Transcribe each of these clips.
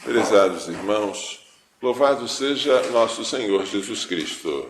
Prezados irmãos, louvado seja nosso Senhor Jesus Cristo.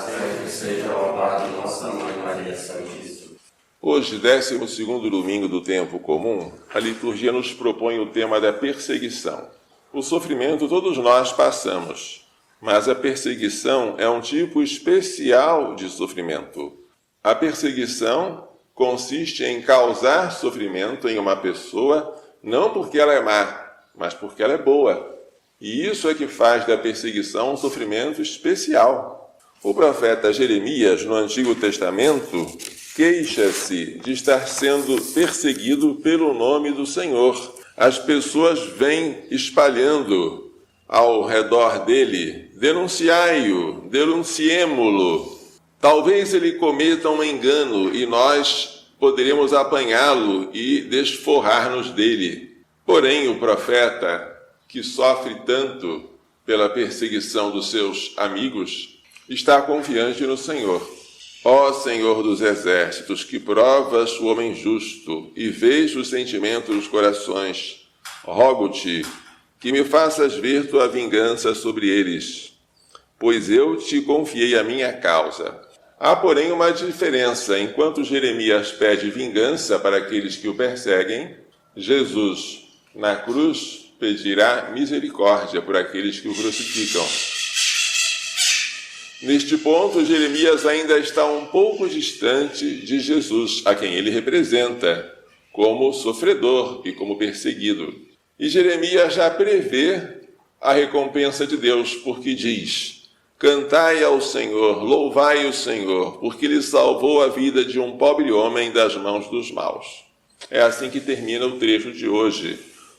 Sempre seja louvado nossa Mãe Maria Santíssima. Hoje, 12º domingo do tempo comum, a liturgia nos propõe o tema da perseguição. O sofrimento todos nós passamos, mas a perseguição é um tipo especial de sofrimento. A perseguição consiste em causar sofrimento em uma pessoa, não porque ela é má, mas porque ela é boa. E isso é que faz da perseguição um sofrimento especial. O profeta Jeremias, no Antigo Testamento, queixa-se de estar sendo perseguido pelo nome do Senhor. As pessoas vêm espalhando ao redor dele: denunciai-o, denunciemo-lo. Talvez ele cometa um engano e nós poderemos apanhá-lo e desforrar-nos dele. Porém, o profeta, que sofre tanto pela perseguição dos seus amigos, está confiante no Senhor. Ó Senhor dos exércitos, que provas o homem justo e vês os sentimentos dos corações, rogo-te que me faças ver tua vingança sobre eles, pois eu te confiei a minha causa. Há, porém, uma diferença. Enquanto Jeremias pede vingança para aqueles que o perseguem, Jesus, na cruz, pedirá misericórdia por aqueles que o crucificam. Neste ponto, Jeremias ainda está um pouco distante de Jesus, a quem ele representa, como sofredor e como perseguido. E Jeremias já prevê a recompensa de Deus, porque diz: cantai ao Senhor, louvai o Senhor, porque ele salvou a vida de um pobre homem das mãos dos maus. É assim que termina o trecho de hoje,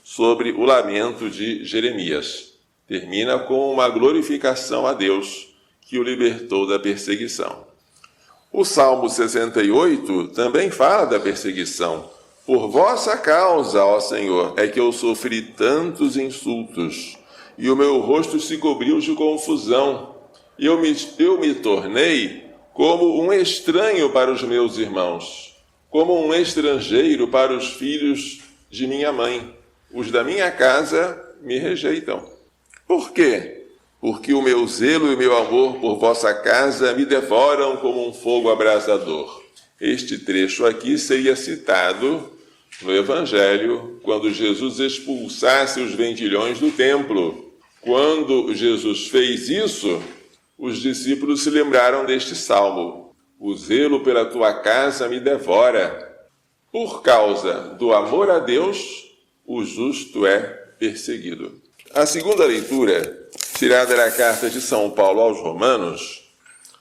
sobre o lamento de Jeremias. Termina com uma glorificação a Deus, que o libertou da perseguição. O Salmo 68 também fala da perseguição. Por vossa causa, ó Senhor, é que eu sofri tantos insultos, e o meu rosto se cobriu de confusão. E eu me tornei como um estranho para os meus irmãos, como um estrangeiro para os filhos de minha mãe. Os da minha casa me rejeitam. Por quê? Porque o meu zelo e o meu amor por vossa casa me devoram como um fogo abrasador. Este trecho aqui seria citado no Evangelho quando Jesus expulsasse os vendilhões do templo. Quando Jesus fez isso, os discípulos se lembraram deste salmo: o zelo pela tua casa me devora. Por causa do amor a Deus, o justo é perseguido. A segunda leitura, tirada da carta de São Paulo aos Romanos,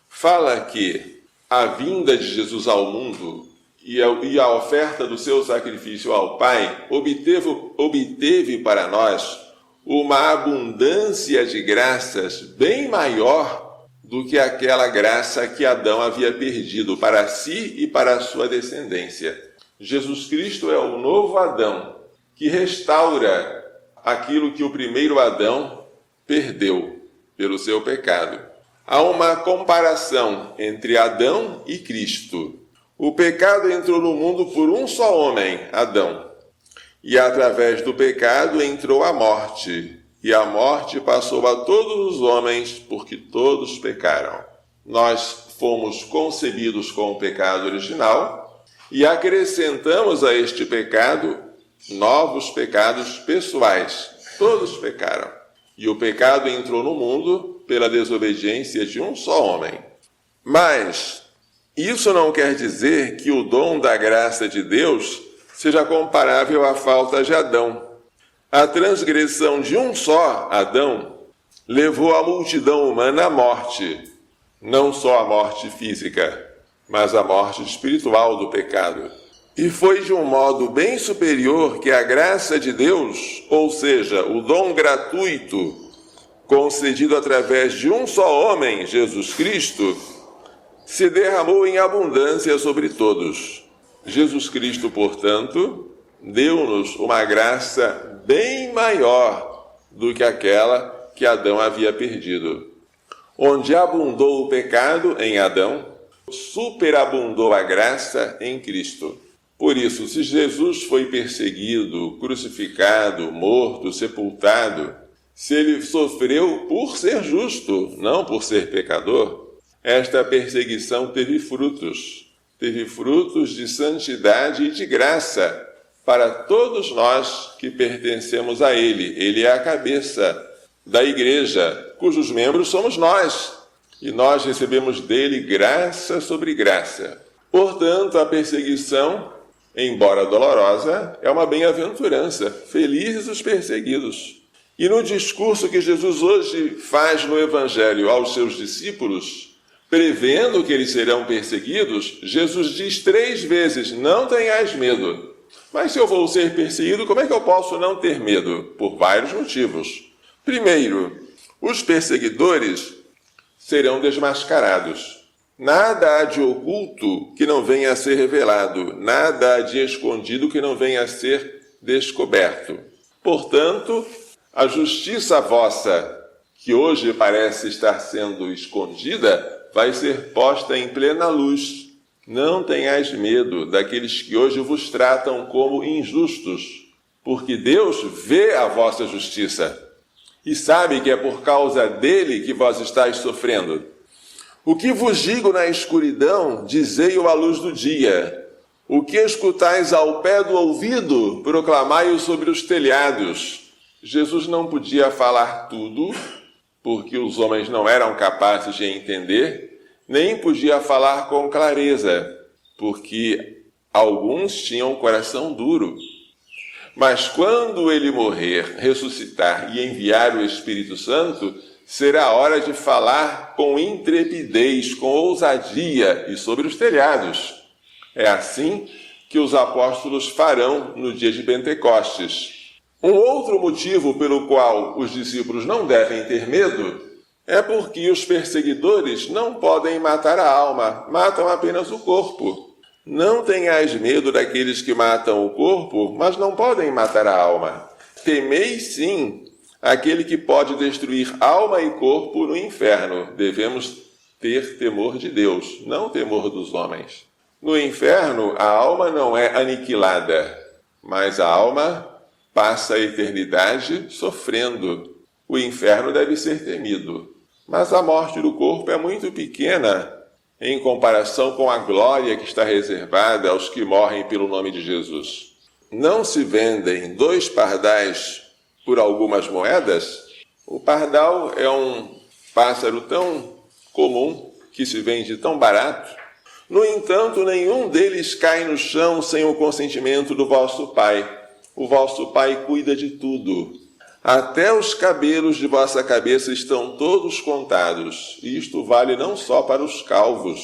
fala que a vinda de Jesus ao mundo e a oferta do seu sacrifício ao Pai obteve para nós uma abundância de graças bem maior do que aquela graça que Adão havia perdido para si e para a sua descendência. Jesus Cristo é o novo Adão, que restaura aquilo que o primeiro Adão perdeu pelo seu pecado. Há uma comparação entre Adão e Cristo. O pecado entrou no mundo por um só homem, Adão. E através do pecado entrou a morte. E a morte passou a todos os homens, porque todos pecaram. Nós fomos concebidos com o pecado original e acrescentamos a este pecado novos pecados pessoais. Todos pecaram. E o pecado entrou no mundo pela desobediência de um só homem. Mas isso não quer dizer que o dom da graça de Deus seja comparável à falta de Adão. A transgressão de um só Adão levou a multidão humana à morte. Não só a morte física, mas a morte espiritual do pecado. E foi de um modo bem superior que a graça de Deus, ou seja, o dom gratuito concedido através de um só homem, Jesus Cristo, se derramou em abundância sobre todos. Jesus Cristo, portanto, deu-nos uma graça bem maior do que aquela que Adão havia perdido. Onde abundou o pecado em Adão, superabundou a graça em Cristo. Por isso, se Jesus foi perseguido, crucificado, morto, sepultado, se ele sofreu por ser justo, não por ser pecador, esta perseguição teve frutos de santidade e de graça para todos nós que pertencemos a Ele. Ele é a cabeça da igreja, cujos membros somos nós, e nós recebemos dele graça sobre graça. Portanto, a perseguição, embora dolorosa, é uma bem-aventurança. Felizes os perseguidos. E no discurso que Jesus hoje faz no Evangelho aos seus discípulos, prevendo que eles serão perseguidos, Jesus diz 3 vezes: não tenhais medo. Mas se eu vou ser perseguido, como é que eu posso não ter medo? Por vários motivos. Primeiro, os perseguidores serão desmascarados. Nada há de oculto que não venha a ser revelado, nada há de escondido que não venha a ser descoberto. Portanto, a justiça vossa, que hoje parece estar sendo escondida, vai ser posta em plena luz. Não tenhais medo daqueles que hoje vos tratam como injustos, porque Deus vê a vossa justiça e sabe que é por causa dele que vós estáis sofrendo. O que vos digo na escuridão, dizei-o à luz do dia. O que escutais ao pé do ouvido, proclamai-o sobre os telhados. Jesus não podia falar tudo, porque os homens não eram capazes de entender, nem podia falar com clareza, porque alguns tinham um coração duro. Mas quando ele morrer, ressuscitar e enviar o Espírito Santo, será hora de falar com intrepidez, com ousadia e sobre os telhados. É assim que os apóstolos farão no dia de Pentecostes. Um outro motivo pelo qual os discípulos não devem ter medo é porque os perseguidores não podem matar a alma, matam apenas o corpo. Não tenhais medo daqueles que matam o corpo, mas não podem matar a alma. Temei sim aquele que pode destruir alma e corpo no inferno. Devemos ter temor de Deus, não temor dos homens. No inferno, a alma não é aniquilada, mas a alma passa a eternidade sofrendo. O inferno deve ser temido. Mas a morte do corpo é muito pequena em comparação com a glória que está reservada aos que morrem pelo nome de Jesus. Não se vendem 2 pardais por algumas moedas? O pardal é um pássaro tão comum, que se vende tão barato. No entanto, nenhum deles cai no chão sem o consentimento do vosso Pai. O vosso Pai cuida de tudo. Até os cabelos de vossa cabeça estão todos contados. E isto vale não só para os calvos,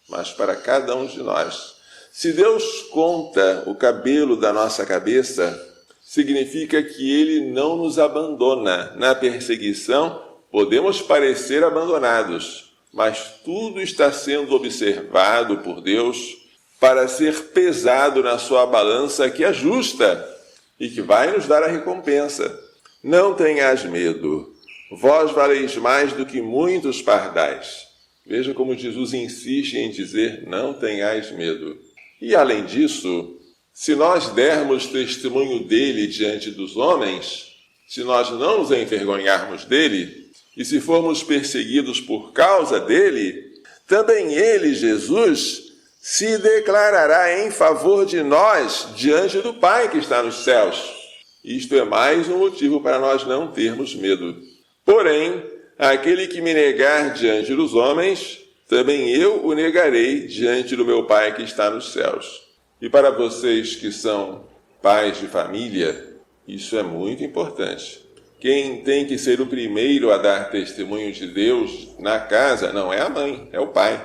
mas para cada um de nós. Se Deus conta o cabelo da nossa cabeça, significa que Ele não nos abandona. Na perseguição, podemos parecer abandonados, mas tudo está sendo observado por Deus para ser pesado na sua balança, que é justa e que vai nos dar a recompensa. Não tenhais medo, vós valeis mais do que muitos pardais. Veja como Jesus insiste em dizer, não tenhais medo. E além disso, se nós dermos testemunho dele diante dos homens, se nós não nos envergonharmos dele, e se formos perseguidos por causa dele, também ele, Jesus, se declarará em favor de nós diante do Pai que está nos céus. Isto é mais um motivo para nós não termos medo. Porém, aquele que me negar diante dos homens, também eu o negarei diante do meu Pai que está nos céus. E para vocês que são pais de família, isso é muito importante. Quem tem que ser o primeiro a dar testemunho de Deus na casa não é a mãe, é o pai.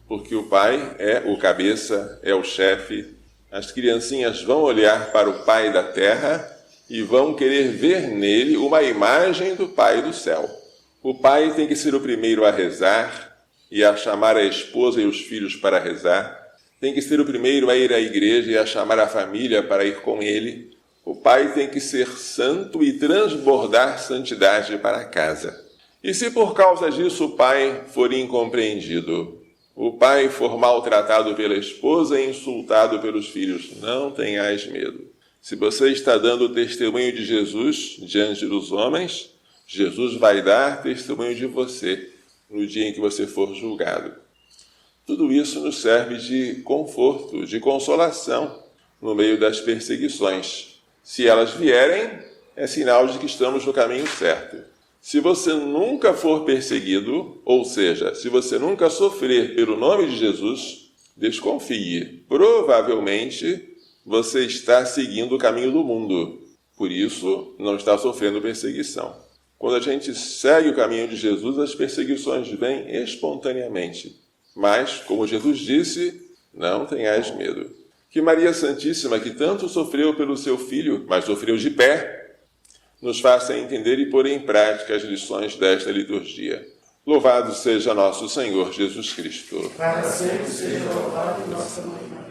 Porque o pai é o cabeça, é o chefe. As criancinhas vão olhar para o Pai da terra e vão querer ver nele uma imagem do Pai do céu. O pai tem que ser o primeiro a rezar e a chamar a esposa e os filhos para rezar. Tem que ser o primeiro a ir à igreja e a chamar a família para ir com ele. O pai tem que ser santo e transbordar santidade para casa. E se por causa disso o pai for incompreendido, o pai for maltratado pela esposa e insultado pelos filhos, não tenhais medo. Se você está dando o testemunho de Jesus diante dos homens, Jesus vai dar testemunho de você no dia em que você for julgado. Tudo isso nos serve de conforto, de consolação no meio das perseguições. Se elas vierem, é sinal de que estamos no caminho certo. Se você nunca for perseguido, ou seja, se você nunca sofrer pelo nome de Jesus, desconfie. Provavelmente você está seguindo o caminho do mundo. Por isso, não está sofrendo perseguição. Quando a gente segue o caminho de Jesus, as perseguições vêm espontaneamente. Mas, como Jesus disse, não tenhais medo. Que Maria Santíssima, que tanto sofreu pelo seu filho, mas sofreu de pé, nos faça entender e pôr em prática as lições desta liturgia. Louvado seja nosso Senhor Jesus Cristo. Para sempre seja louvado nossa Mãe Maria.